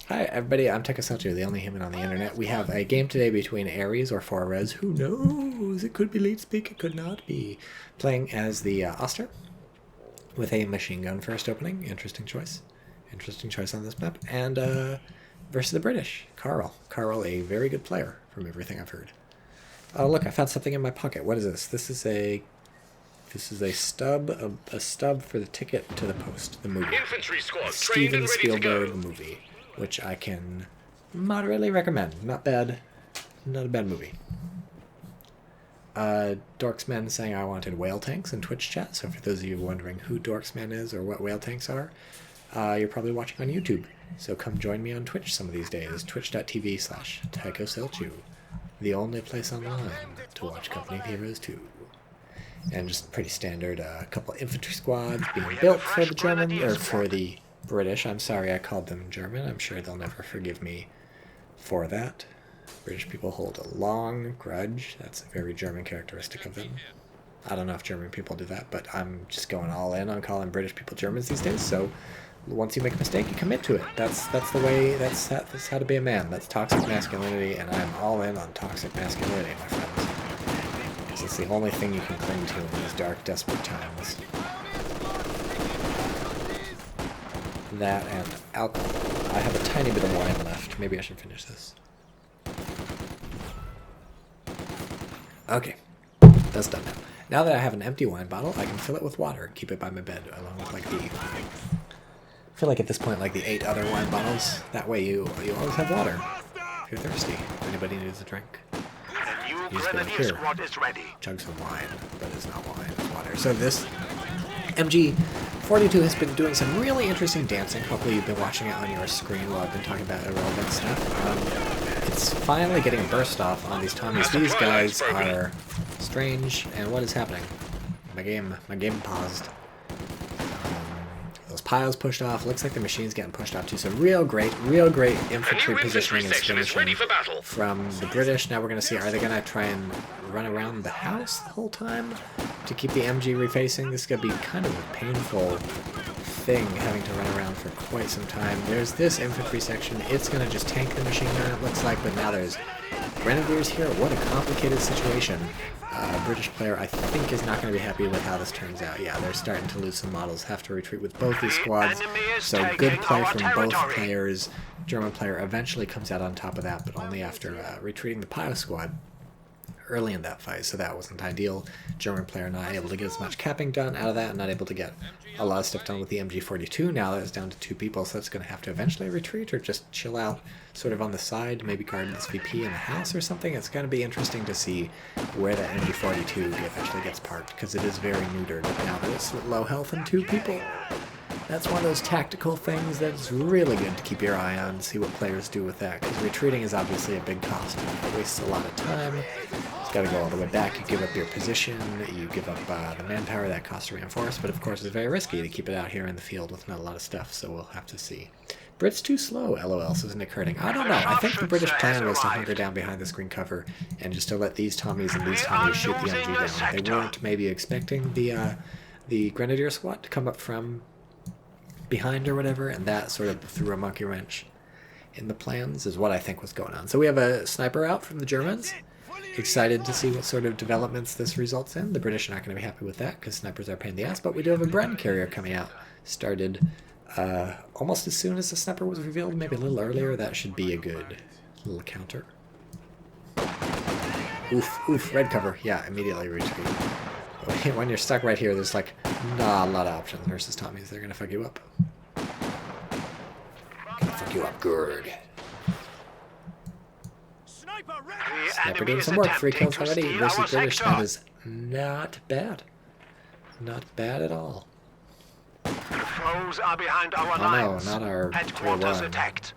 Hi everybody, I'm TychoCelchuuu, the only human on the internet. We have a game today between Ares or Forres. Who knows? It could be late speak, it could not be. Playing as the Oster with a machine gun first opening. Interesting choice. Interesting choice on this map. And versus the British, Carl. Carl, a very good player from everything I've heard. Oh look, I found something in my pocket. What is this? This is a stub, a stub for the ticket to the post, the movie. Infantry squad trained Steven and ready to Spielberg go. movie, which I can moderately recommend. Not bad. Not a bad movie. Dorksman saying I wanted whale tanks in Twitch chat, so for those of you wondering who Dorksman is or what whale tanks are, you're probably watching on YouTube. So come join me on Twitch some of these days. Twitch.tv/TychoCelchuuu. The only place online to watch Company of Heroes 2. And just pretty standard, a couple infantry squads being built for the German, or for the British. I'm sorry I called them German. I'm sure they'll never forgive me for that. British people hold a long grudge. That's a very German characteristic of them. I don't know if German people do that, but I'm just going all in on calling British people Germans these days, so once you make a mistake, you commit to it. That's the way, that's how to be a man. That's toxic masculinity, and I'm all in on toxic masculinity, my friends. Because it's the only thing you can cling to in these dark, desperate times. That and alcohol. I have a tiny bit of wine left. Maybe I should finish this. Okay, that's done now. Now that I have an empty wine bottle, I can fill it with water and keep it by my bed, along with like I feel like at this point, like the 8 other wine bottles. That way you always have water if you're thirsty. If anybody needs a drink, you just go up here, chug some wine, but it's not wine, it's water. So this MG42 has been doing some really interesting dancing. Hopefully you've been watching it on your screen while I've been talking about irrelevant stuff. It's finally getting a burst off on these Tommies. These guys are strange, and what is happening? My game paused. Those piles pushed off. Looks like the machine's getting pushed off too. So real great infantry positioning and skirmishing from the British. Now we're going to see, are they going to try and run around the house the whole time to keep the MG refacing? This is going to be kind of a painful thing, having to run around for quite some time. There's this infantry section. It's going to just tank the machine gun, it looks like, but now there's grenadiers here. What a complicated situation. British player, I think, is not going to be happy with how this turns out. Yeah, they're starting to lose some models, have to retreat with both these squads. So good play from both players. German player eventually comes out on top of that, but only after retreating the Pio squad early in that fight, so that wasn't ideal. German player not able to get as much capping done out of that, not able to get a lot of stuff done with the MG42. Now that it's down to 2 people, so it's going to have to eventually retreat or just chill out sort of on the side, maybe guard this VP in the house or something. It's going to be interesting to see where that MG42 eventually gets parked, because it is very neutered now that it's low health and 2 people. That's one of those tactical things that's really good to keep your eye on, see what players do with that, because retreating is obviously a big cost. It wastes a lot of time. It's got to go all the way back. You give up your position, you give up the manpower, that costs to reinforce, but of course it's very risky to keep it out here in the field with not a lot of stuff, so we'll have to see. Brits too slow, LOL, says Nick Hurting. I don't know. I think the British plan was to hunker down behind the screen cover and just to let these Tommies and these Tommies shoot the MG down. They weren't maybe expecting the Grenadier squad to come up from behind or whatever, and that sort of threw a monkey wrench in the plans, is what I think was going on. So we have a sniper out from the Germans. Excited to see what sort of developments this results in. The British are not going to be happy with that, because snipers are a pain in the ass, but we do have a Bren carrier coming out. Started almost as soon as the sniper was revealed, maybe a little earlier. That should be a good little counter. Oof, red cover. Yeah, immediately retreat. When you're stuck right here, there's like not a lot of options versus Tommies. They're gonna fuck you up. Gonna fuck you up good. Sniper doing some work. 3 kills already versus British. That is not bad. Not bad at all. Foes are behind our lines. No, not our tier 1.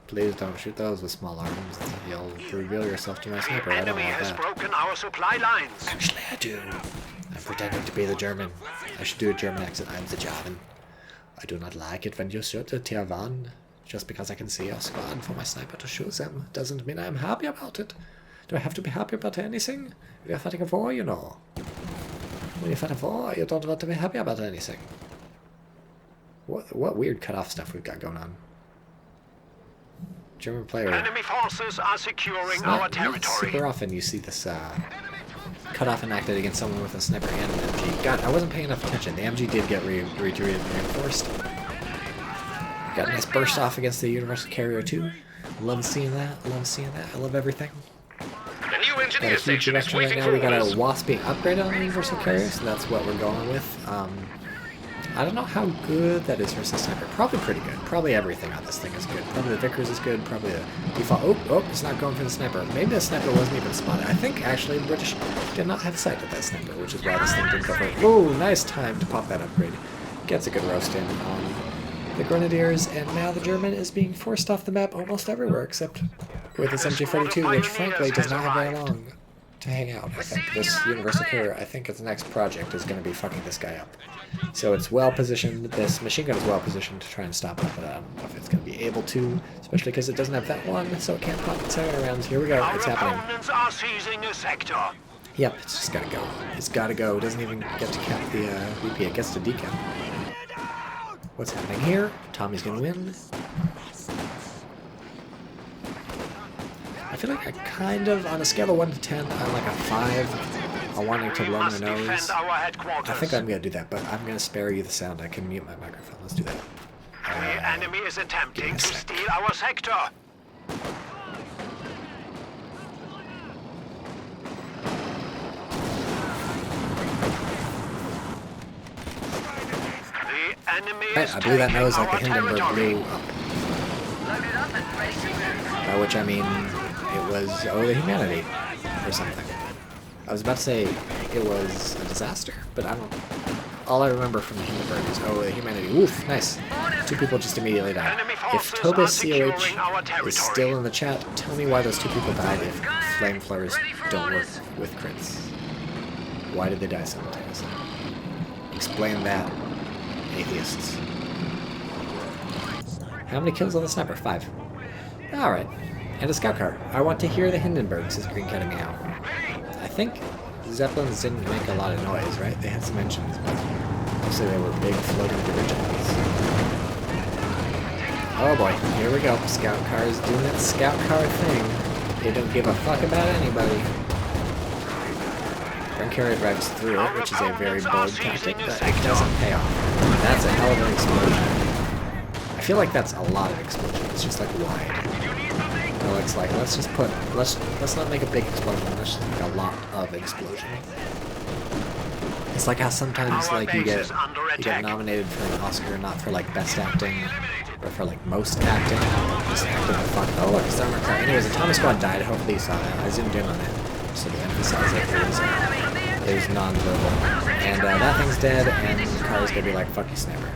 Please don't shoot those with small arms. You'll reveal yourself to my sniper. I don't want that. Broken our supply lines. Actually, I do. I'm pretending to be the German. I should do a German accent. I'm the German. I do not like it when you shoot the tier 1. Just because I can see a squad for my sniper to shoot them doesn't mean I'm happy about it. Do I have to be happy about anything? We are fighting a war, you know. When you fight a war, you don't want to be happy about anything. What weird cutoff stuff we've got going on. German player. Enemy forces are securing It's our not territory. super often you see this cut off enacted against someone with a sniper and an MG. God, I wasn't paying enough attention. The MG did get reinforced. Got a nice burst off against the Universal Carrier too. Love seeing that. Love seeing that. I love everything. The new Got a engineer huge station is direction right waiting now. for We got orders. a WASP being upgraded on the Universal Carrier, so that's what we're going with. I don't know how good that is versus sniper. Probably pretty good. Probably everything on this thing is good. Probably the Vickers is good. Probably the default. Oh, it's not going for the sniper. Maybe the sniper wasn't even spotted. I think actually the British did not have sight of that sniper, which is why this thing didn't go for it. Oh, nice time to pop that upgrade. Gets a good roast in on the Grenadiers, and now the German is being forced off the map almost everywhere except with this MG42, which frankly does not have very long to hang out. I think this Universal Carrier, I think its next project is going to be fucking this guy up. So it's well positioned, this machine gun is well positioned to try and stop it, but I don't know if it's going to be able to, especially because it doesn't have that one, so it can't pop its second rounds. Here we go, it's happening. Opponents are seizing a sector. Yep, it's just gotta go. It's gotta go. It doesn't even get to cap the VP, it gets to decap. What's happening here? Tommy's gonna win. I feel like I kind of, on a scale of 1 to 10, I'm like a 5 on wanting to blow my nose. I think I'm gonna do that, but I'm gonna spare you the sound. I can mute my microphone. Let's do that. The enemy is attempting to steal our sector. The enemy is I blew that taking nose like the our Hindenburg territory. blew up. By which I mean, it was, oh, the humanity, or something. I was about to say it was a disaster, but I don't. All I remember from the Hindenburg is, oh, the humanity. Oof, nice. 2 people just immediately died. If Tobas CoH is still in the chat, tell me why those 2 people died if flame flares don't work with crits. Why did they die simultaneously? Explain that, atheists. How many kills on the sniper? 5. Alright. And a scout car. I want to hear the Hindenburg, says Green Cat Meow. I think Zeppelins didn't make a lot of noise, right? They had some engines, but mostly they were big floating dirigibles. Oh boy, here we go. Scout cars doing that scout car thing. They don't give a fuck about anybody. Front carrier drives through it, which is a very bold tactic, but it doesn't pay off. That's a hell of an explosion. I feel like that's a lot of explosion. It's just like wide. No, it's like let's not make a big explosion. Let's just make a lot of explosion. It's like how sometimes like you get nominated for an Oscar not for like best acting, but for like most acting. Just acting the fuck. Oh look, it's armor car. Anyways, the Tommy Squad died. Hopefully you saw that. I zoomed in on it so to emphasize it was non-verbal. And that thing's dead, and the car is gonna be like fuck you, sniper.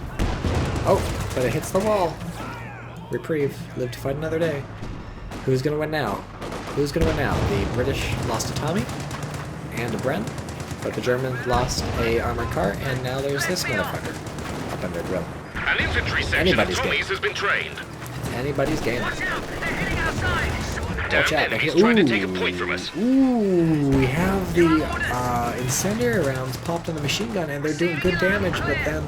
Oh, but it hits the wall. Reprieve. Live to fight another day. Who's gonna win now? Who's gonna win now? The British lost a Tommy and a Bren, but the Germans lost a armored car, and now there's this motherfucker up under grill. An infantry section of Tommies has been trained. Anybody's game. Damn enemies trying to take a point from us. Ooh, we have the incendiary rounds popped on the machine gun, and they're doing good damage, but then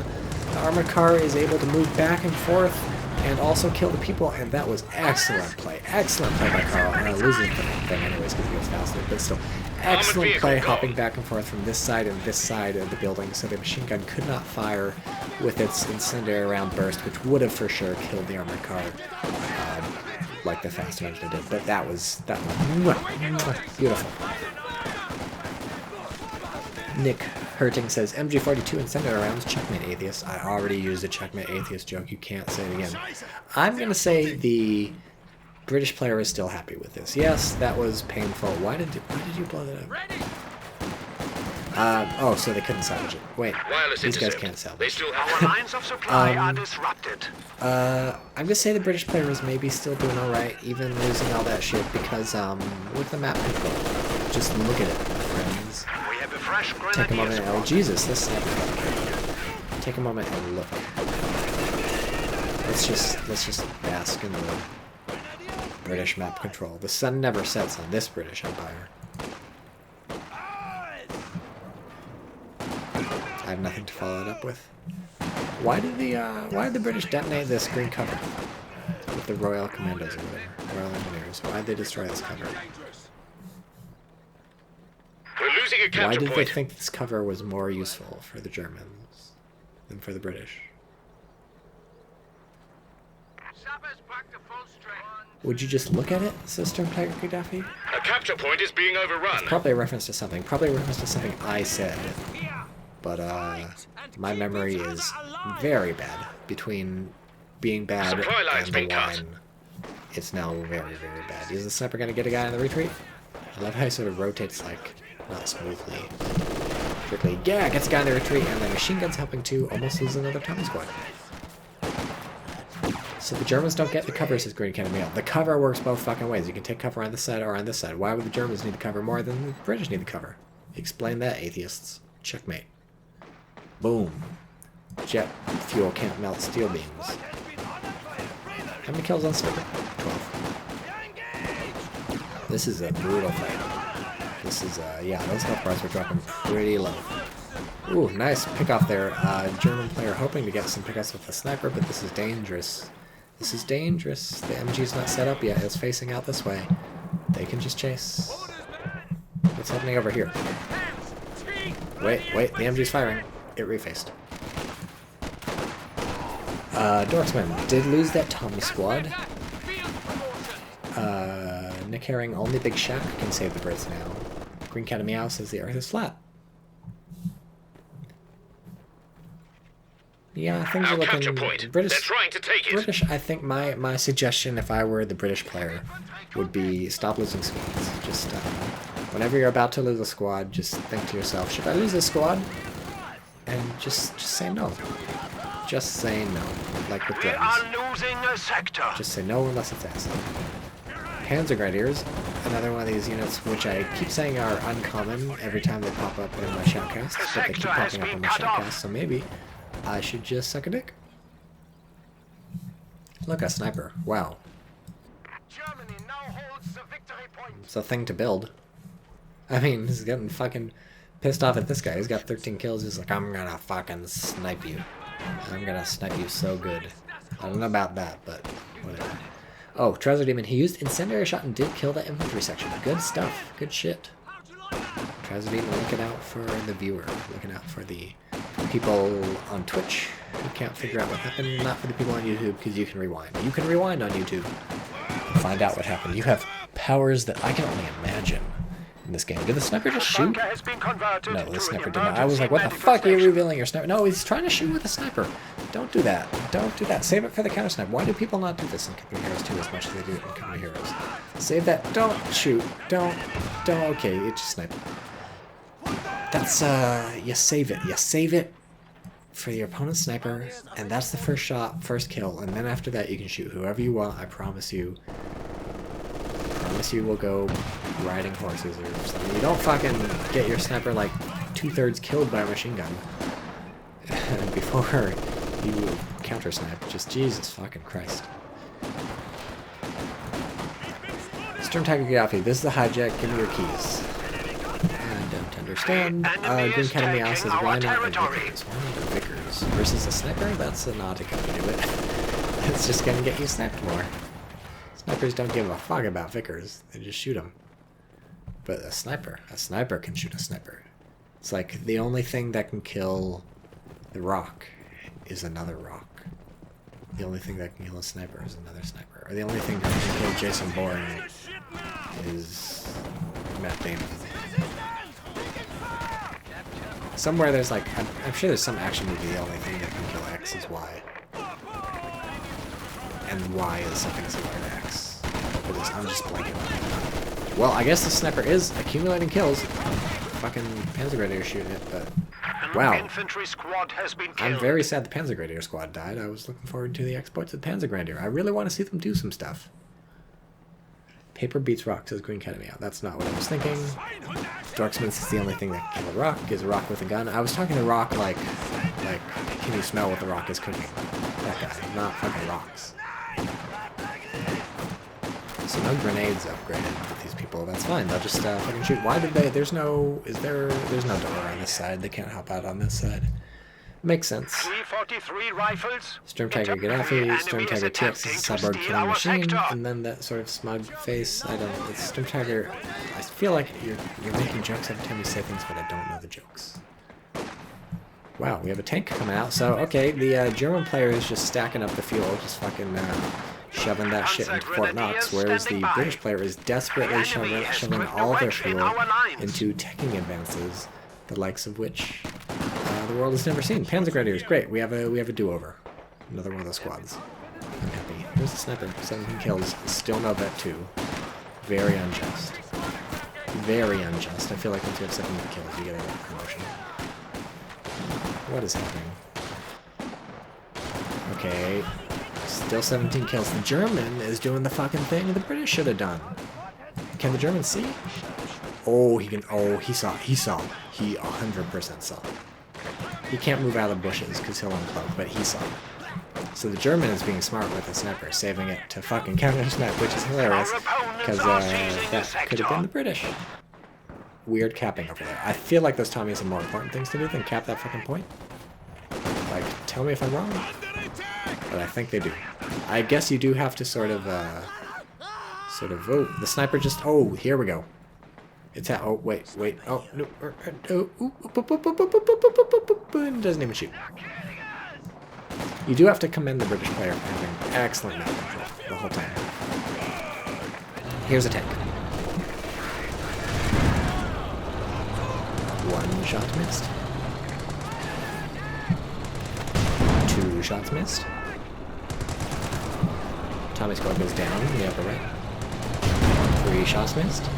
the armored car is able to move back and forth and also kill the people, and that was excellent play. Excellent play by Carl. Losing the thing anyways because he was faster, but still. Excellent play hopping back and forth from this side and this side of the building, so the machine gun could not fire with its incendiary round burst, which would have for sure killed the armored car like the fast engine did. But that was beautiful. Nick Hurting says, MG42 incendiary rounds, checkmate atheist. I already used a checkmate atheist joke. You can't say it again. I'm going to say the British player is still happy with this. Yes, that was painful. Why did you blow that up? Oh, so they couldn't salvage it. Wait, these guys can't salvage it. Our lines of supply are disrupted. I'm gonna say the British player is maybe still doing alright, even losing all that shit, because, with the map control, just look at it, friends. We have a fresh Take a moment grenadier and, oh Jesus, this sniper. Take a moment and look. Let's just bask in the British map control. The sun never sets on this British Empire. I have nothing to follow it up with. Why did the British detonate this green cover? with the Royal Commandos or whatever. Royal Engineers. Why'd they destroy this cover? We're losing a Why capture did they point. think this cover was more useful for the Germans than for the British? Would you just look at it, says Tiger Gaddafi? A capture point is being overrun. Probably a reference to something. Probably a reference to something I said. But, my memory is very bad. Between being bad Supply line's and the been cut. wine, it's now very, very bad. Is the sniper going to get a guy in the retreat? I love how he sort of rotates, like, not smoothly. Quickly, yeah, gets a guy in the retreat, and the machine gun's helping too. Almost loses another Tommy squad. So the Germans don't get the cover, says Green Academy. The cover works both fucking ways. You can take cover on this side or on this side. Why would the Germans need the cover more than the British need the cover? Explain that, atheists. Checkmate. Boom. Jet fuel can't melt steel beams. How many kills on sniper? 12. This is a brutal fight. This is, yeah, those health bars were dropping pretty low. Ooh, nice pick-off there. German player hoping to get some pickups with the sniper, but this is dangerous. This is dangerous. The MG's not set up yet. It's facing out this way. They can just chase. What's happening over here? Wait, the MG's firing. It refaced. Dorksman did lose that Tommy squad. Nick Herring, only Big Shack can save the Brits now. Green Cat Meow says the earth is flat. Yeah, things are looking... Point. British, They're trying to take it. British, I think my suggestion, if I were the British player, would be stop losing squads. Just, whenever you're about to lose a squad, just think to yourself, should I lose this squad? And just say no. Just say no. Like with drones. We are losing a sector. Just say no unless it's asked. Panzergrenadiers, another one of these units which I keep saying are uncommon every time they pop up in my shoutcasts, but they keep popping up in my shoutcasts, so maybe I should just suck a dick. Look, a sniper. Wow. Germany now holds the victory point. It's a thing to build. I mean, he's getting fucking pissed off at this guy. He's got 13 kills. He's like, I'm gonna fucking snipe you. I'm gonna snipe you so good. I don't know about that, but whatever. Oh, Trouser Demon. He used incendiary shot and did kill that infantry section. Good stuff. Good shit. Trouser Demon looking out for the viewer. Looking out for the people on Twitch who can't figure out what happened. Not for the people on YouTube, because you can rewind. You can rewind on YouTube and find out what happened. You have powers that I can only imagine in this game. Did the sniper just shoot? No, the sniper did not. I was like, what the fuck are you revealing your sniper? No, he's trying to shoot with a sniper. Don't do that. Don't do that. Save it for the counter snipe. Why do people not do this in Company Heroes 2 as much as they do it in Company Heroes? Save that. Don't shoot. Don't. Okay, it just snipe. That's, you save it. You save it for your opponent's sniper, and that's the first shot, first kill, and then after that you can shoot whoever you want. I promise you. We'll go riding horses or something. You don't fucking get your sniper like 2/3 killed by a machine gun before you counter snipe. Just Jesus fucking Christ. Storm Tiger Gaddafi, this is the hijack. Give me your keys. I don't understand. Green Cat Meow says, why not a Vickers? Why not a Vickers? Versus a sniper? That's not a good way to do it. It's just gonna get you sniped more. Snipers don't give a fuck about Vickers. They just shoot them. But a sniper can shoot a sniper. It's like the only thing that can kill the rock is another rock. The only thing that can kill a sniper is another sniper. Or the only thing that can kill Jason Bourne is Matt Damon. Somewhere there's like, I'm sure there's some action movie the only thing that can kill X is Y. And Y is something similar to X. I'm just blanking on it. Well, I guess the sniper is accumulating kills. Fucking Panzergrenadier shooting it, but wow. Infantry squad has been killed. I'm very sad the Panzergrenadier squad died. I was looking forward to the exploits of the Panzergrenadier. I really want to see them do some stuff. Paper beats rock, says Green Academy. That's not what I was thinking. Dorksmith is the only thing that can kill a rock, is a rock with a gun. I was talking to rock like, can you smell what the rock is cooking? That guy, not fucking rocks. So no grenades upgraded with these people. That's fine. They'll just fucking shoot. Why did they? There's no door on this side. They can't hop out on this side. Makes sense. T-43 rifles. Storm Tiger Gaddafi, Storm Tiger TX is a cyborg killing machine, and then that sort of smug face. I don't. It's Storm Tiger. I feel like you're making jokes every time you say things, but I don't know the jokes. Wow, we have a tank coming out. So okay, the German player is just stacking up the fuel, just fucking shoving that shit into Fort Knox, whereas the British player is desperately shoving all their fuel into teching advances, the likes of which the world has never seen. Panzergrenadiers, great. We have a do-over. Another one of those squads. I'm happy. Here's the sniper. 17 kills. Still no vet 2. Very unjust. Very unjust. I feel like once you have 17 kills, you get a promotion. What is happening? Okay. Still 17 kills. The German is doing the fucking thing the British should have done. Can the German see? Oh, he can. Oh, he saw. He 100% saw. He can't move out of the bushes because he'll uncloak, but he saw. So the German is being smart with the sniper, saving it to fucking counter-snipe, which is hilarious, because that could have been the British. Weird capping over there. I feel like those Tommies have more important things to do than cap that fucking point. Like, tell me if I'm wrong. But I think they do. I guess you do have to sort of, oh, the sniper just, oh, here we go. It's at, oh, wait, oh, no, it doesn't even shoot. You do have to commend the British player for having excellent map control the whole time. Here's a tank. One shot missed. 2 shots missed. Tommy squad goes down in the upper right. 3 shots missed.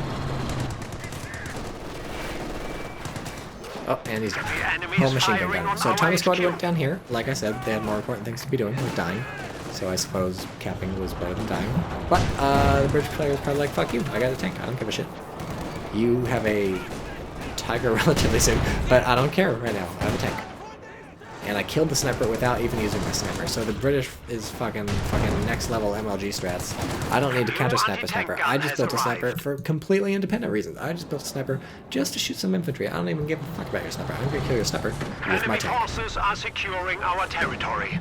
Oh, and he's down. Whole machine gun down. So Tommy squad went down here. Like I said, they had more important things to be doing, like dying. So I suppose capping was better than dying. But the British player was probably like, fuck you, I got a tank, I don't give a shit. You have a Tiger relatively soon, but I don't care right now, I have a tank. And I killed the sniper without even using my sniper. So the British is fucking next level MLG strats. I don't need to counter snipe a sniper. I just built a sniper for completely independent reasons. I just built a sniper just to shoot some infantry. I don't even give a fuck about your sniper. I'm gonna kill your sniper with my tank. Forces are securing our territory.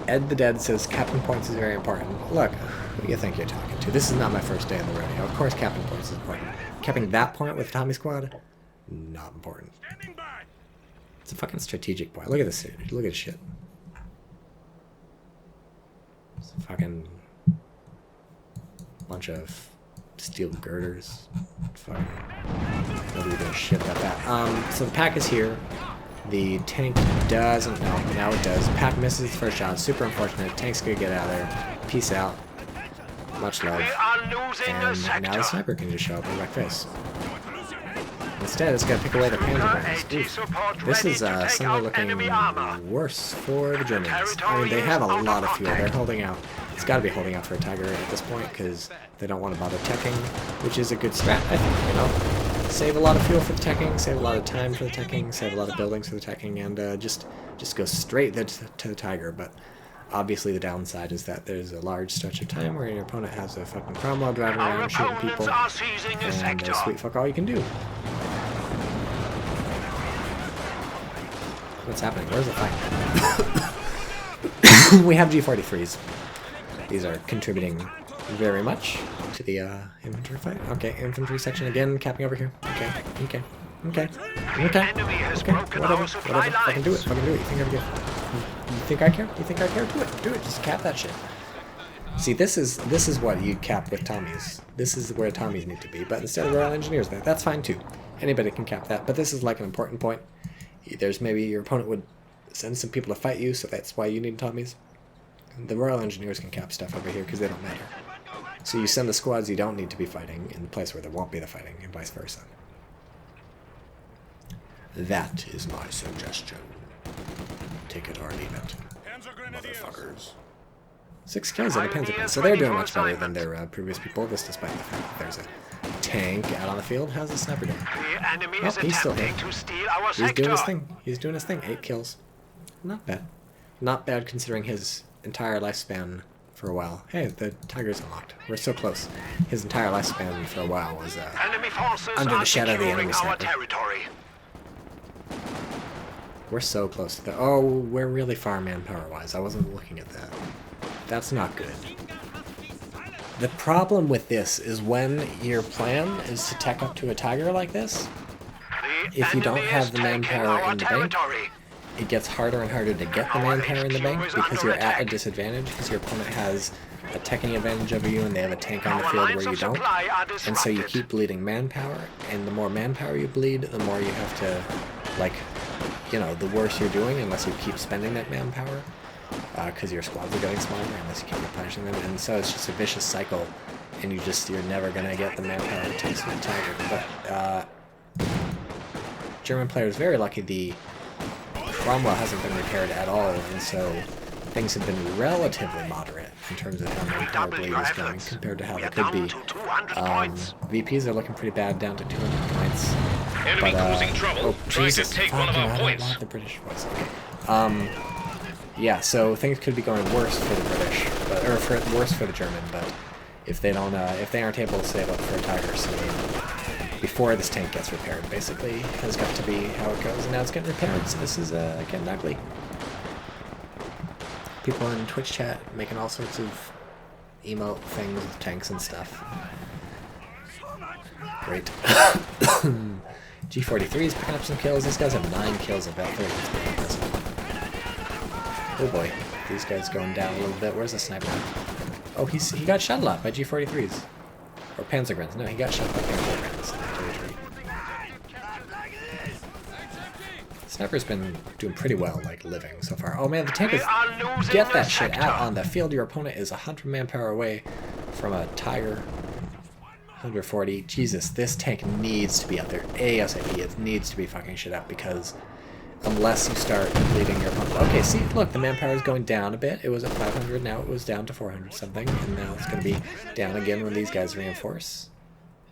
Ed the Dead says capping points is very important. Look, who do you think you're talking to? This is not my first day on the rodeo. Of course capping points is important. Capping that point with Tommy squad? Not important. It's a fucking strategic point. Look at this. Look at this shit. It's a fucking bunch of steel girders. Fucking nobody does shit about that. So the pack is here. The tank doesn't. No, now it does. Pack misses the first shot. Super unfortunate. Tank's gonna get out of there. Peace out. Much love. And now the sniper can just show up in my face. Instead, it's going to pick away the panzer. This is suddenly looking worse for the Germans. I mean, they have a lot of fuel. They're holding out. It's got to be holding out for a Tiger at this point because they don't want to bother teching, which is a good strat, I think, you know. Save a lot of fuel for the teching, save a lot of time for the teching, save a lot of buildings for the teching, and just go straight to the Tiger. But obviously the downside is that there's a large stretch of time where your opponent has a fucking Cromwell driving around shooting people, and sweet fuck all you can do. What's happening? Where's the fight? We have G43s. These are contributing very much to the infantry fight. Okay, infantry section again, capping over here. Okay. Whatever. Fucking do it. You think I care? You think I care? Do it. Just cap that shit. See, this is what you cap with Tommies. This is where Tommies need to be. But instead of Royal Engineers there, that's fine too. Anybody can cap that. But this is like an important point. There's maybe your opponent would send some people to fight you, so that's why you need Tommies. The Royal Engineers can cap stuff over here because they don't matter. So you send the squads you don't need to be fighting in the place where there won't be the fighting, and vice versa. That is my suggestion. Take it or leave it, motherfuckers. 6 kills on the Panzer, so they're doing much better than their previous people. This, despite the fact that there's a tank out on the field. How's the sniper doing? Oh, he's still here. He's doing his thing. 8 kills. Not bad. Not bad considering his entire lifespan for a while. Hey, the Tiger's unlocked. We're so close. His entire lifespan for a while was under the shadow of the enemy sniper. We're so close to the... Oh, we're really far manpower-wise. I wasn't looking at that. That's not good. The problem with this is when your plan is to tech up to a Tiger like this, if you don't have the manpower in the bank, it gets harder and harder to get the manpower in the bank because you're at a disadvantage because your opponent has a teching advantage over you and they have a tank on the field where you don't. And so you keep bleeding manpower, and the more manpower you bleed, the more you have to, like, you know, the worse you're doing unless you keep spending that manpower. Because your squads are getting smaller unless you keep replenishing them, and so it's just a vicious cycle, and you're never gonna get the manpower it takes for the Tiger. But German player is very lucky. The Cromwell hasn't been repaired at all, and so things have been relatively moderate in terms of how manpower bleed is going compared to how they could be. VPs are looking pretty bad, down to 200 points. Enemy causing trouble. Oh, Jesus, trying to take one of our points. I don't want the British voice. Okay. Yeah, so things could be going worse for the British, or worse for the German. But if they don't, if they aren't able to save up for a Tiger soon, before this tank gets repaired, basically has got to be how it goes. And now it's getting repaired, so this is getting ugly. People in Twitch chat making all sorts of emote things with tanks and stuff. Great. G43 is picking up some kills. These guys have 9 kills at that 30. Oh boy, these guys going down a little bit. Where's the sniper? Oh, he got shot a lot by G43s. Or Panzergrens. No, he got shot by Panzergrens. Sniper's been doing pretty well, like, living so far. Oh man, the tank is... Get that shit out on the field. Your opponent is 100 manpower away from a Tiger. 140. Jesus, this tank needs to be up there. ASAP. It needs to be fucking shit up because... Unless you start bleeding your opponent. Okay, see, look, the manpower is going down a bit. It was at 500, now it was down to 400 something, and now it's going to be down again when these guys reinforce.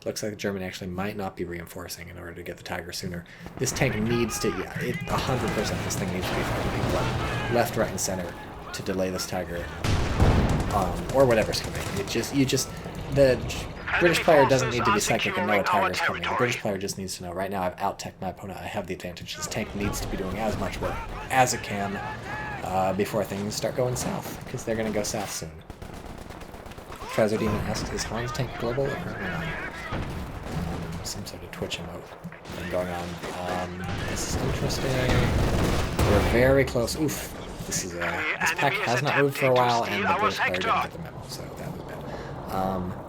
Looks like Germany actually might not be reinforcing in order to get the Tiger sooner. This tank needs to, yeah, 100% this thing needs to be fighting people up left, right, and center to delay this Tiger, or whatever's coming. The British player doesn't need to be psychic and know a Tiger's coming. The British player just needs to know, right now I've out-teched my opponent, I have the advantage. This tank needs to be doing as much work as it can before things start going south, because they're going to go south soon. Trezordemon asks, is Han's tank global or not? Some sort of Twitch emote going on. This is interesting. We're very close. Oof. This pack has not moved for a while, and the British player didn't get the memo, so that was bad.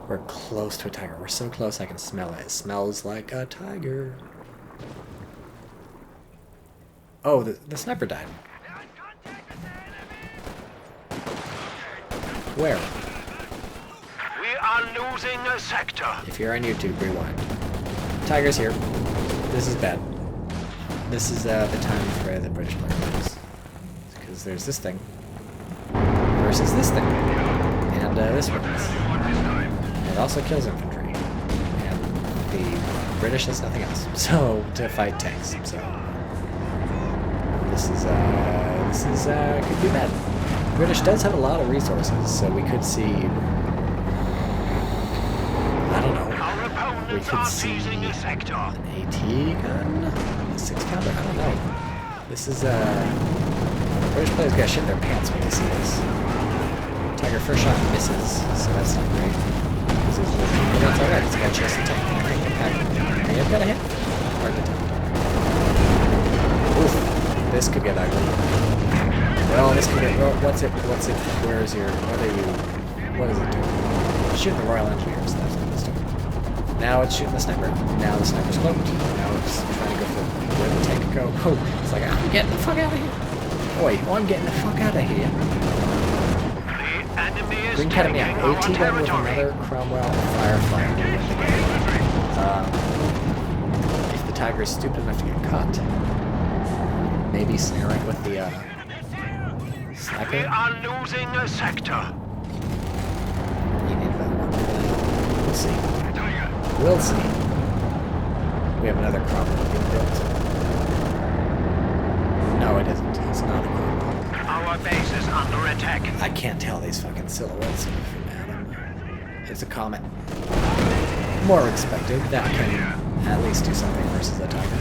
We're close to a Tiger. We're so close I can smell it. It smells like a Tiger. Oh, the sniper died. Where? We are losing a sector. If you're on YouTube, rewind. Tiger's here. This is bad. This is the time for the British players. Because there's this thing versus this thing. And this one. It also kills infantry, and the British has nothing else, so to fight tanks. So this is could be bad. British does have a lot of resources, so we could see. I don't know. We could see an AT gun, a 6-pounder. I don't know. This is British players gotta shit their pants when they see this. Tiger first shot misses, so that's not great. But that's alright, it's got a chance to take. May have got a hit. Hard to tell. Oof. This could get ugly. Well, this could get... Well, what's it? Where is your... What is it doing? Shooting the Royal Engineers. That's what it's doing. Now it's shooting the sniper. Now the sniper's cloaked. Now it's trying to go for where the tank could go. Oh, it's like, I'm getting the fuck out of here. Wait, I'm getting the fuck out of here. Green Academy out. AT gun with another Cromwell Firefly to win the game. If the Tiger is stupid enough to get caught, maybe snare it with the sniper. We are losing a sector. You need that one. We'll see. We'll see. We have another Cromwell being built. No, it isn't. It's not a Cromwell. Our base is under attack. I can't tell these fucking silhouettes from Adam. It's a Comet. More expected. That can at least do something versus a Tiger.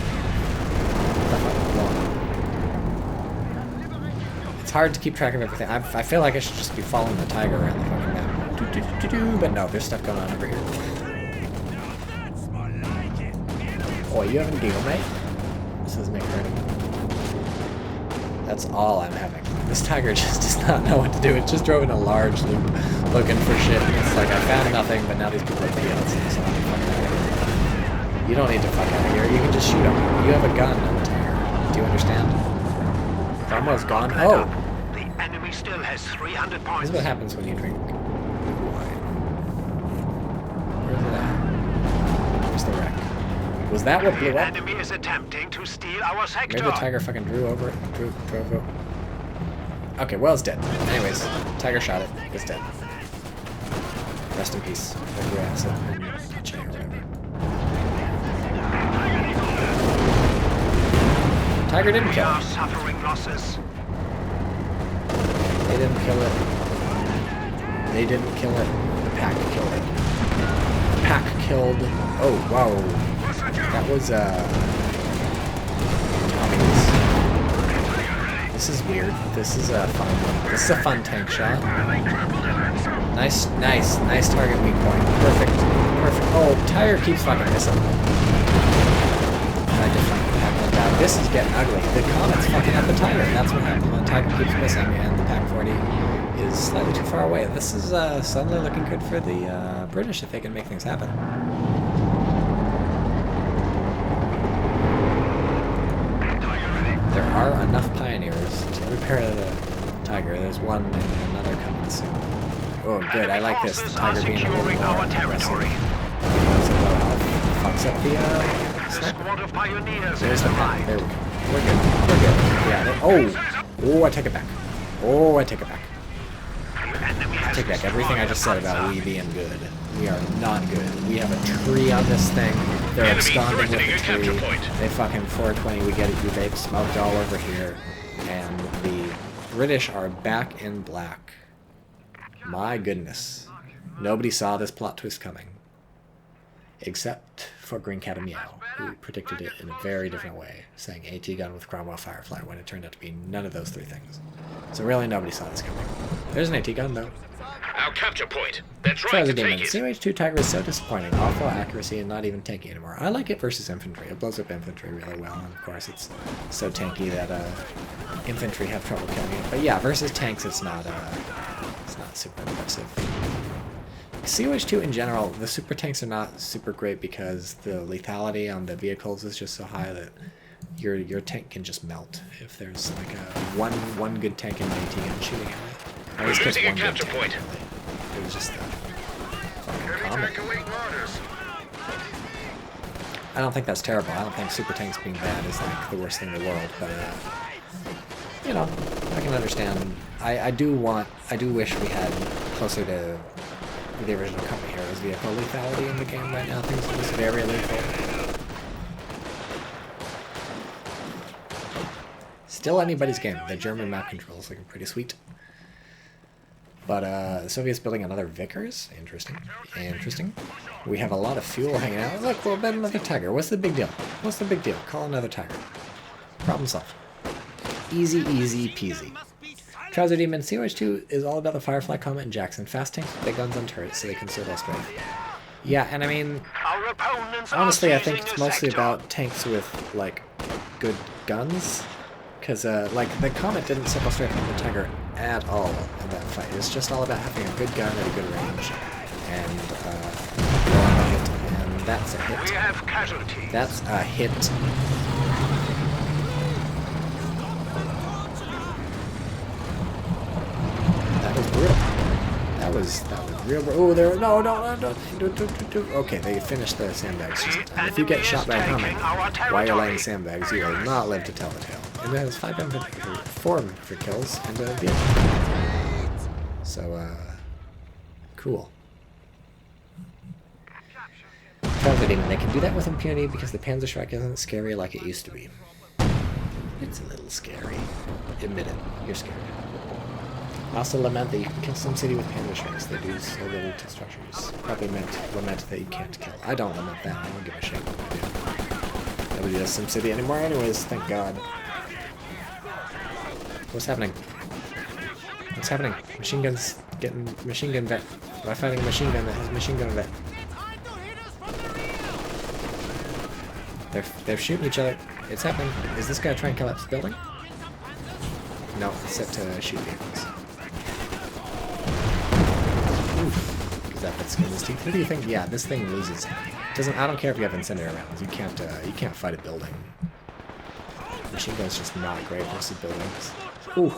It's hard to keep track of everything. I feel like I should just be following the tiger around the fucking map. But no, there's stuff going on over here. Oh, you having a giggle, mate? This is Nick Hurting. That's all I'm having. This tiger just does not know what to do. It just drove in a large loop looking for shit. It's like, I found nothing, but now these people are idiots. So I'm fucking out of here. You don't need to fuck out of here. You can just shoot them. You have a gun on the tiger. Do you understand? Cromwell's gone. Oh! The enemy still has 300 points. This is what happens when you drink wine. Where's it at? Where's the wreck? Was that what blew The up? enemy is attempting to steal our sector. Maybe the tiger fucking drove over. Okay, well, it's dead. Anyways, tiger shot it. It's dead. Rest in peace. Tiger didn't We kill are it. suffering losses. They didn't kill it. They didn't kill it. The pack killed it. The pack killed. Oh, wow. That was, Tommy's. This is weird. This is a fun one. This is a fun tank shot. Nice target weak point. Perfect. Oh, tire keeps fucking missing. I just like that. This is getting ugly. The Comet's fucking up the tiger. That's what happens when the tiger keeps missing and the Pack 40 is slightly too far away. This is suddenly looking good for the British if they can make things happen. There are enough pioneers to repair the tiger. There's one and another coming soon. Oh, good. I like this. The tiger being a little more aggressive. Fucks up the sniper. There's the pack. There we go. We're good. Yeah. Oh, I take it back. I take back everything I just said about we being good. We are not good. We have a tree on this thing. They're absconding with the tree. They fucking 420. We get it. They've smoked all over here. And the British are back in black. My goodness. Nobody saw this plot twist coming. Except for Green Cat and Meow, who predicted it in a very different way, saying AT gun with Cromwell Firefly when it turned out to be none of those three things. So really nobody saw this coming. There's an AT gun though. Our capture point. They're trying to take it. CoH2 Tiger is so disappointing. Awful accuracy and not even tanky anymore. I like it versus infantry. It blows up infantry really well, and of course it's so tanky that infantry have trouble killing it. But yeah, versus tanks it's not super impressive. CoH2 in general, the super tanks are not super great because the lethality on the vehicles is just so high that your tank can just melt if there's like a one good tank and an AT gun shooting at it. At least Losing one a good capture tank, point. really. It was just fucking Comet. I don't think that's terrible. I don't think super tanks being bad is like the worst thing in the world, but you know, I can understand. I do wish we had closer to the original Comet Heroes vehicle lethality in the game right now. Things are just very lethal. Still anybody's game. The German map control is looking pretty sweet. But the Soviets building another Vickers. Interesting. We have a lot of fuel hanging out. Look, we'll bet another Tiger. What's the big deal? Call another Tiger. Problem solved. Easy peasy. Trouser Demon, CoH2 is all about the Firefly, Comet, and Jackson. Fast tanks with big guns on turrets so they can serve all strength. Yeah, and I mean, honestly, I think it's mostly about tanks with, like, good guns. Because, like, the Comet didn't circle straight from the Tiger at all in that fight. It's just all about having a good gun at a good range. And, and that's a hit. We have casualties. That's a hit. That was brutal. That was real brutal. Oh, there. No. Okay, they finished the sandbags just in time. If you get shot by a Comet while you're laying sandbags, you will not live to tell the tale. And it has 4 infantry kills and a vehicle. So, cool. Trouser Demon, they can do that with impunity because the Panzerschreck isn't scary like it used to be. It's a little scary. Admit it, you're scared. I also lament that you can kill some city with Panzerschrecks. They do so little to structures. Probably lament that you can't kill. I don't lament that. I don't give a shit what I do. Nobody does SimCity anymore anyways, thank God. What's happening? What's happening? Machine guns getting machine gun vet. Am I fighting a machine gun that has machine gun vet? They're shooting each other. It's happening. Is this guy trying to collapse the building? No, it's set to shoot vehicles. Oof. Because that bit's skin his teeth. Who do you think? Yeah, this thing loses. Doesn't. I don't care if you have incendiary rounds. You can't fight a building. Machine gun's just not great versus buildings. Ooh.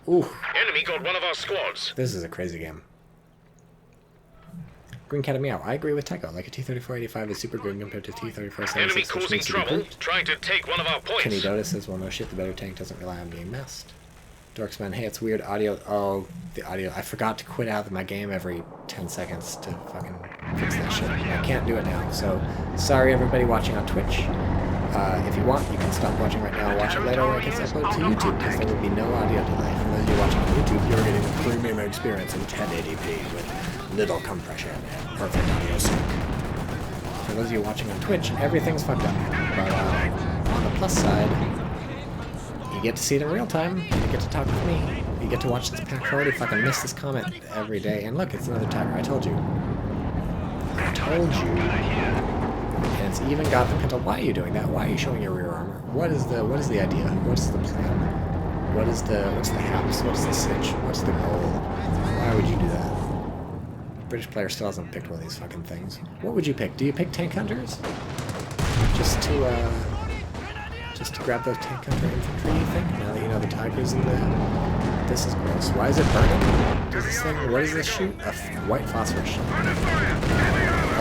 Ooh. Enemy got one of our squads. This is a crazy game. Green Cat Meow. I agree with Tycho. Like a T-3485 is super good compared to T-3476. Enemy causing trouble, trying to take one of our points. Kenny Dota says, well, no shit, the better tank doesn't rely on being messed. Dorksman, hey, it's weird audio. Oh, the audio. I forgot to quit out of my game every 10 seconds to fucking fix that shit. I can't do it now. So, sorry everybody watching on Twitch. If you want, you can stop watching right now and watch it later when it gets uploaded to YouTube, because there will be no audio delay. For those of you watching on YouTube, you're getting a premium experience in 1080p with little compression and perfect audio sync. For those of you watching on Twitch, everything's fucked up. But on the plus side, you get to see it in real time. You get to talk with me. You get to watch this pack forward if I can miss this comment every day. And look, it's another tiger. I told you. I told you. And it's even got the pintle. Why are you doing that? Why are you showing your rear armor? What is the idea? What's the plan? What's the haps? What's the sitch? What's the goal? Why would you do that? British player still hasn't picked one of these fucking things. What would you pick? Do you pick tank hunters? Just to grab those tank hunter infantry, you think? Now that you know the tiger's in the... This is gross. Why is it burning? Does this thing... What does this shoot? A white phosphorus shell.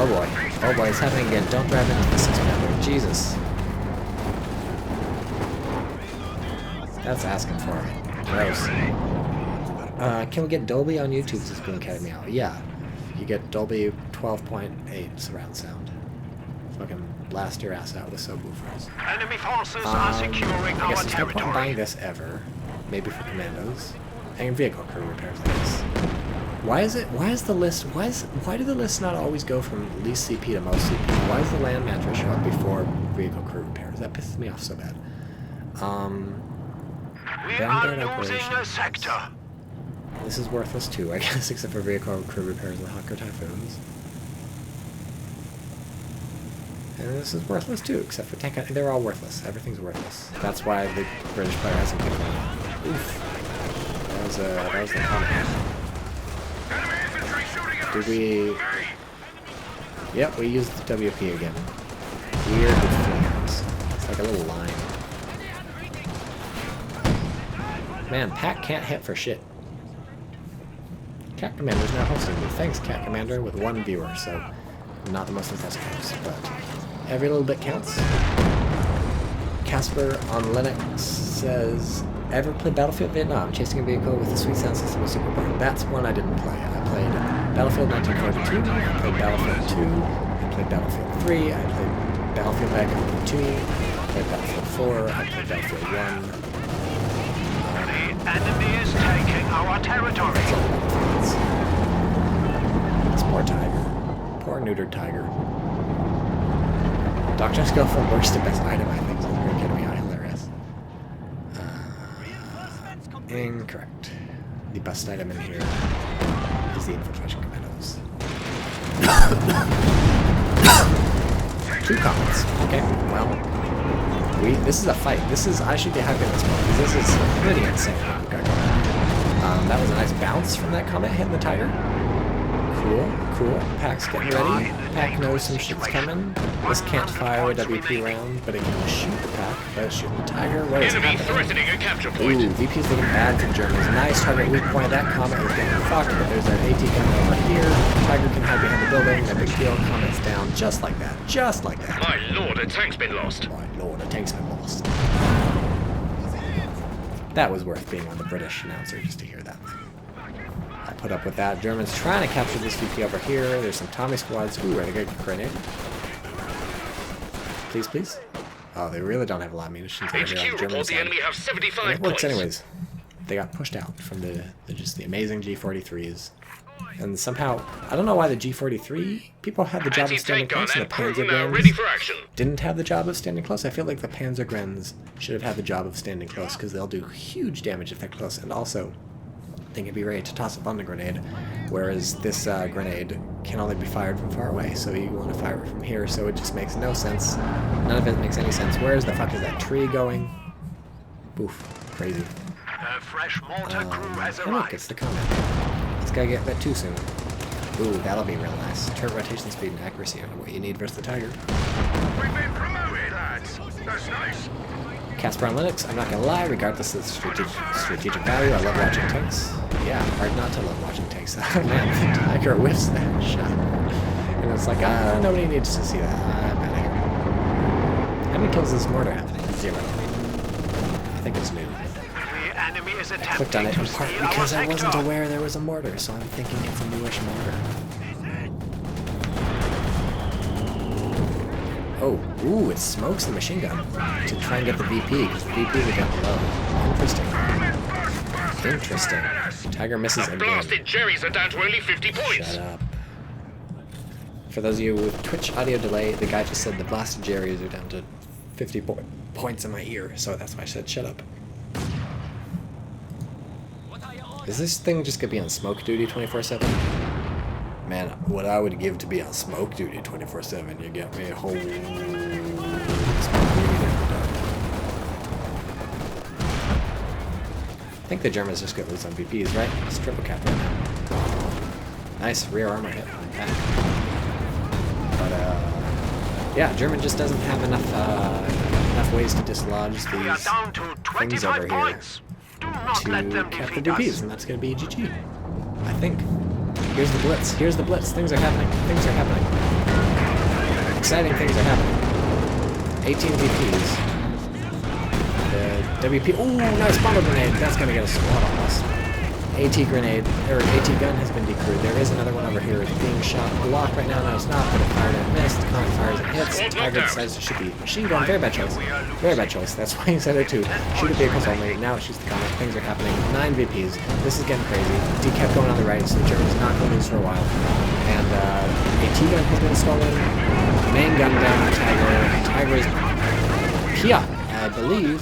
Oh boy. Oh boy, it's happening again. Don't drive into the 6-pounder. Jesus. That's asking for it. Gross. Can we get Dolby on YouTube? Says Green Cat Meow. Yeah. You get Dolby 12.8 surround sound. Fucking blast your ass out with subwoofers. Enemy forces are securing I guess our there's no point in territory. buying this ever. Maybe for commandos. And vehicle crew repairs, I guess. Why is the list, why do the lists not always go from least CP to most CP? Why does the land mattress show up before vehicle crew repairs? That pisses me off so bad. We are losing a sector. This is worthless too, I guess, except for vehicle crew repairs and Hawker Typhoons. And this is worthless too, except for tank. They're all worthless. Everything's worthless. That's why the British player hasn't picked one. Oof. That was the Comet. Did we... Yep, we used the WP again. Weird with flames. It's like a little line. Man, Pat can't hit for shit. Cat Commander's now hosting me. Thanks, Cat Commander, with 1 viewer, so not the most impressive host, but every little bit counts. Casper on Linux says, ever played Battlefield Vietnam? Chasing a vehicle with a sweet sound system was super fun. That's one I didn't play. I played Battlefield 1942, I played Battlefield 2, I played Battlefield 3, I played Battlefield Back in 2, I played Battlefield 4, I played Battlefield 1. The enemy is taking our territory. This poor tiger. Poor neutered tiger. Doctors go from worst to best item, I think. So they're getting me out hilarious. Incorrect. The best item in here is the infiltration commandos. 2 comments. Okay, well. This is a fight. I should be happy at this point, because this is pretty insane what we've got going on. That was a nice bounce from that Comet hitting the tiger. Cool, cool. Pack's getting ready. Pack knows some shit's coming. This can't fire a WP round, but it can shoot the Pack. But it's shooting the tiger. What is Enemy happening? threatening a capture point. Ooh, VP's looking bad for the Germans. Nice target weak point. That Comet is getting fucked, but there's an AT coming over here. Tiger can hide behind the building. That big deal. Comet's down just like that. Just like that. My lord, a tank's been lost. My lord, a tank's been lost. That was worth being on the British announcer just to hear that. I put up with that. Germans trying to capture this VP over here. There's some Tommy squads. Ooh, ready to get grenade. Please, please. Oh, they really don't have a lot of munitions over here on the HQ German report the side. enemy have 75 And it works points. anyways. They got pushed out from the amazing G43s. And somehow, I don't know why the G43 people had the job of standing Anti-tank gun close and the and proven ready for action. didn't have the job of standing close. I feel like the Panzergrens should have had the job of standing close because they'll do huge damage if they're close. And also, then you'd be ready to toss a bomb grenade. Whereas this grenade can only be fired from far away, so you want to fire it from here, so it just makes no sense. None of it makes any sense. Where the fuck is that tree going? Oof, crazy. The fresh mortar crew has Oh look, arrived. it's the Comet. This guy get that too soon. Ooh, that'll be real nice. Turret rotation speed and accuracy are what you need versus the Tiger. We've been promoted, lads. That's nice. Casper on Linux, I'm not gonna lie, regardless of strategic value, I love watching tanks. Yeah, hard not to love watching tanks. Oh man, the Tiger whiffs that shot. And it's like, nobody needs to see that. I'm out of here. How many kills does this mortar have? 0. I think it's new. The enemy is I clicked on attempting it to in part steal our because I wasn't sector. aware there was a mortar, so I'm thinking it's a newish mortar. Oh, ooh, it smokes the machine gun to try and get the VP, because the VP is down low. Interesting. Interesting. Tiger misses The again. blasted Jerrys are down to only 50 points. Shut up. For those of you with Twitch audio delay, the guy just said the blasted Jerrys are down to 50 points in my ear, so that's why I said shut up. Is this thing just gonna be on smoke duty 24/7? Man, what I would give to be on smoke duty 24/7, you get me a whole smoke duty. I think the Germans just gonna lose on VPs, right? It's triple cap right now. Nice rear armor hit on the back. But yeah, German just doesn't have enough ways to dislodge these We are down to things 25 over here points. Do not let to them cap the defeat VPs, us. and that's going to be GG. I think. Here's the blitz. Here's the blitz. Things are happening. Things are happening. Exciting things are happening. 18 VPs. The WP. Ooh, nice bomber grenade. That's going to get a squad on us. AT grenade, or AT gun has been decrewed. There is another one over here. It's being shot blocked right now. No, it's not, but it fired and missed. Comet fires and hits. Tiger decides to shoot the machine gun. Very bad choice. Very bad choice. That's why he said it too. Shoot at vehicles only. Now it shoots the Comet. Things are happening. 9 VPs. This is getting crazy. Decap going on the right, so the Germans not going to lose for a while. And AT gun has been stolen. Main gun down the Tiger. Tiger's Pia, I believe.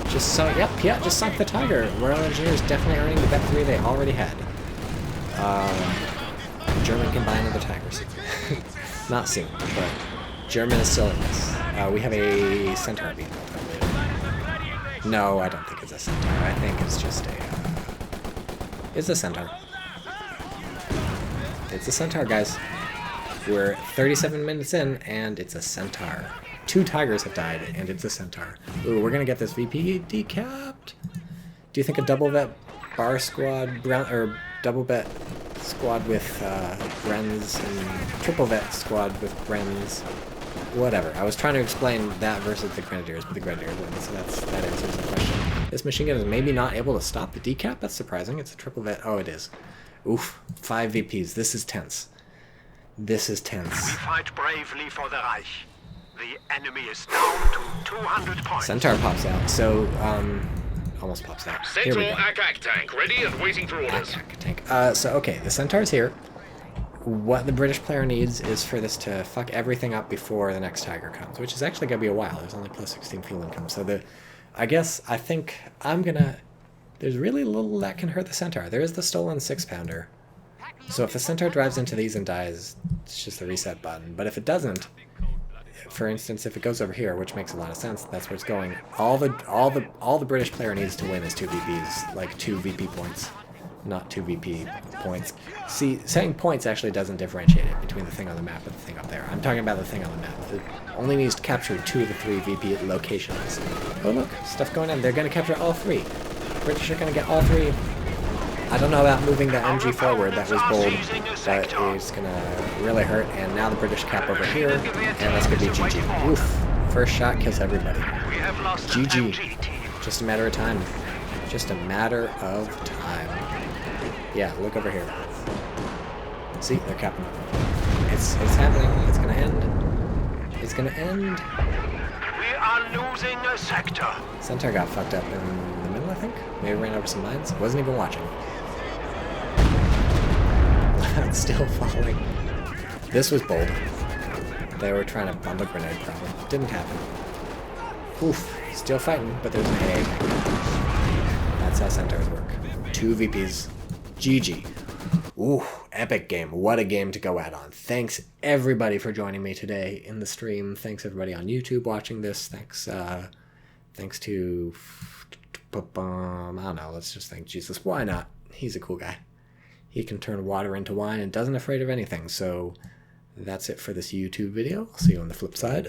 Just sunk, yep, Piat just sunk the Tiger. Royal Engineers definitely earning the bet 3 they already had. German can buy another Tigers. Not soon, but German is still in this. We have a Centaur being built, I believe. No, I don't think it's a Centaur. I think it's just a... it's a Centaur. It's a Centaur, guys. We're 37 minutes in, and it's a Centaur. 2 Tigers have died, and it's a Centaur. Ooh, we're gonna get this VP decapped. Do you think a double vet bar squad, double vet squad with Brenz and triple vet squad with Brenz, whatever. I was trying to explain that versus the Grenadiers, but the Grenadiers win, so that answers the question. This machine gun is maybe not able to stop the decap. That's surprising. It's a triple vet. Oh, it is. Oof. 5 VPs. This is tense. This is tense. We fight bravely for the Reich. The enemy is down to 200 points. Centaur pops out, so, almost pops out. Here Centaur we go. ACAC tank ready and waiting for orders. Tank. So, okay, the Centaur's here. What the British player needs is for this to fuck everything up before the next Tiger comes, which is actually going to be a while. There's only plus 16 fuel income, so I think I'm going to... There's really little that can hurt the Centaur. There is the stolen 6-pounder. So if the Centaur drives into these and dies, it's just the reset button. But if it doesn't... For instance, if it goes over here, which makes a lot of sense, that's where it's going. All the British player needs to win is 2 VPs, like 2 VP points, not 2 VP points. See, saying points actually doesn't differentiate it between the thing on the map and the thing up there. I'm talking about the thing on the map. It only needs to capture 2 of the 3 VP locations. Oh look, stuff going on. They're going to capture all 3. British are going to get all 3. I don't know about moving the MG forward, that was bold, but it's gonna really hurt, and now the British cap over here, and that's gonna be GG. Oof, first shot kills everybody. We have lost an GG. MG team. Just a matter of time. Just a matter of time. Yeah, look over here. See, they're capping. It's happening. It's gonna end. It's gonna end. We are losing a sector. Centaur got fucked up in the middle, I think. Maybe ran over some mines. Wasn't even watching. It's still falling. This was bold. They were trying to bomb a grenade, probably. Didn't happen. Oof. Still fighting, but there's an egg. That's how Centaurs work. 2 VPs. GG. Ooh, epic game. What a game to go out on. Thanks everybody for joining me today in the stream. Thanks everybody on YouTube watching this. Thanks to, I don't know, let's just thank Jesus. Why not? He's a cool guy. He can turn water into wine and doesn't afraid of anything. So that's it for this YouTube video. I'll see you on the flip side.